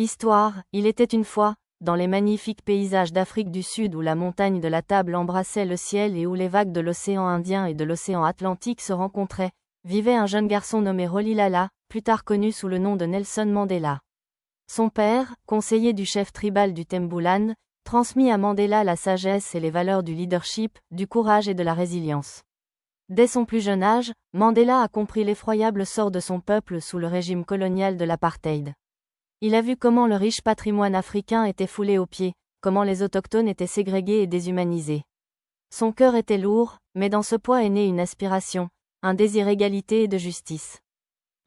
Histoire, il était une fois, dans les magnifiques paysages d'Afrique du Sud où la montagne de la Table embrassait le ciel et où les vagues de l'océan Indien et de l'océan Atlantique se rencontraient, vivait un jeune garçon nommé Rolihlahla, plus tard connu sous le nom de Nelson Mandela. Son père, conseiller du chef tribal du Tembulan, transmit à Mandela la sagesse et les valeurs du leadership, du courage et de la résilience. Dès son plus jeune âge, Mandela a compris l'effroyable sort de son peuple sous le régime colonial de l'apartheid. Il a vu comment le riche patrimoine africain était foulé aux pieds, comment les autochtones étaient ségrégés et déshumanisés. Son cœur était lourd, mais dans ce poids est née une aspiration, un désir d'égalité et de justice.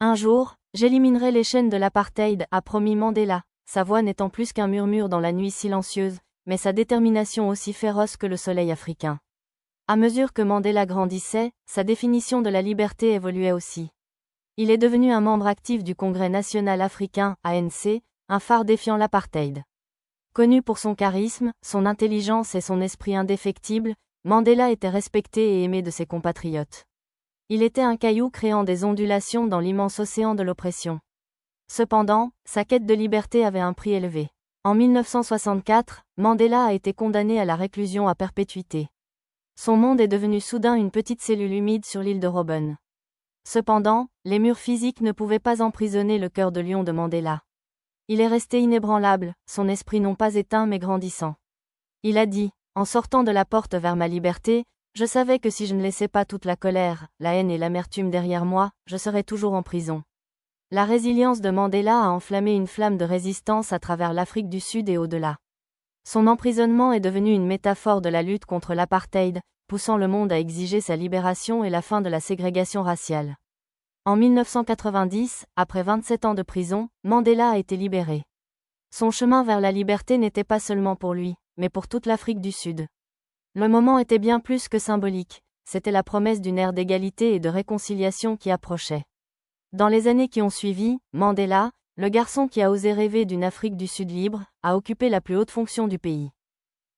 Un jour, j'éliminerai les chaînes de l'apartheid, a promis Mandela, sa voix n'étant plus qu'un murmure dans la nuit silencieuse, mais sa détermination aussi féroce que le soleil africain. À mesure que Mandela grandissait, sa définition de la liberté évoluait aussi. Il est devenu un membre actif du Congrès national africain, ANC, un phare défiant l'apartheid. Connu pour son charisme, son intelligence et son esprit indéfectible, Mandela était respecté et aimé de ses compatriotes. Il était un caillou créant des ondulations dans l'immense océan de l'oppression. Cependant, sa quête de liberté avait un prix élevé. En 1964, Mandela a été condamné à la réclusion à perpétuité. Son monde est devenu soudain une petite cellule humide sur l'île de Robben. Cependant, les murs physiques ne pouvaient pas emprisonner le cœur de lion de Mandela. Il est resté inébranlable, son esprit non pas éteint mais grandissant. Il a dit, en sortant de la porte vers ma liberté, je savais que si je ne laissais pas toute la colère, la haine et l'amertume derrière moi, je serais toujours en prison. La résilience de Mandela a enflammé une flamme de résistance à travers l'Afrique du Sud et au-delà. Son emprisonnement est devenu une métaphore de la lutte contre l'apartheid, poussant le monde à exiger sa libération et la fin de la ségrégation raciale. En 1990, après 27 ans de prison, Mandela a été libéré. Son chemin vers la liberté n'était pas seulement pour lui, mais pour toute l'Afrique du Sud. Le moment était bien plus que symbolique, c'était la promesse d'une ère d'égalité et de réconciliation qui approchait. Dans les années qui ont suivi, Mandela, le garçon qui a osé rêver d'une Afrique du Sud libre, a occupé la plus haute fonction du pays.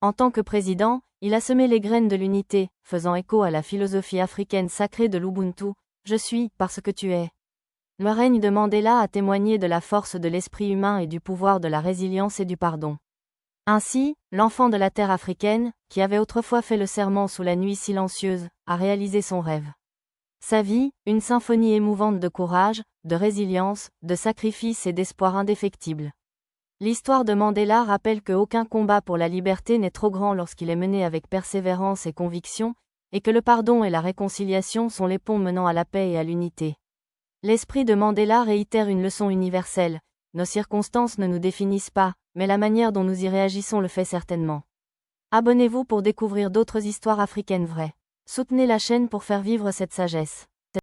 En tant que président, il a semé les graines de l'unité, faisant écho à la philosophie africaine sacrée de l'Ubuntu, « Je suis, parce que tu es ». Le règne de Mandela a témoigné de la force de l'esprit humain et du pouvoir de la résilience et du pardon. Ainsi, l'enfant de la terre africaine, qui avait autrefois fait le serment sous la nuit silencieuse, a réalisé son rêve. Sa vie, une symphonie émouvante de courage, de résilience, de sacrifice et d'espoir indéfectible. L'histoire de Mandela rappelle qu'aucun combat pour la liberté n'est trop grand lorsqu'il est mené avec persévérance et conviction, et que le pardon et la réconciliation sont les ponts menant à la paix et à l'unité. L'esprit de Mandela réitère une leçon universelle, nos circonstances ne nous définissent pas, mais la manière dont nous y réagissons le fait certainement. Abonnez-vous pour découvrir d'autres histoires africaines vraies. Soutenez la chaîne pour faire vivre cette sagesse.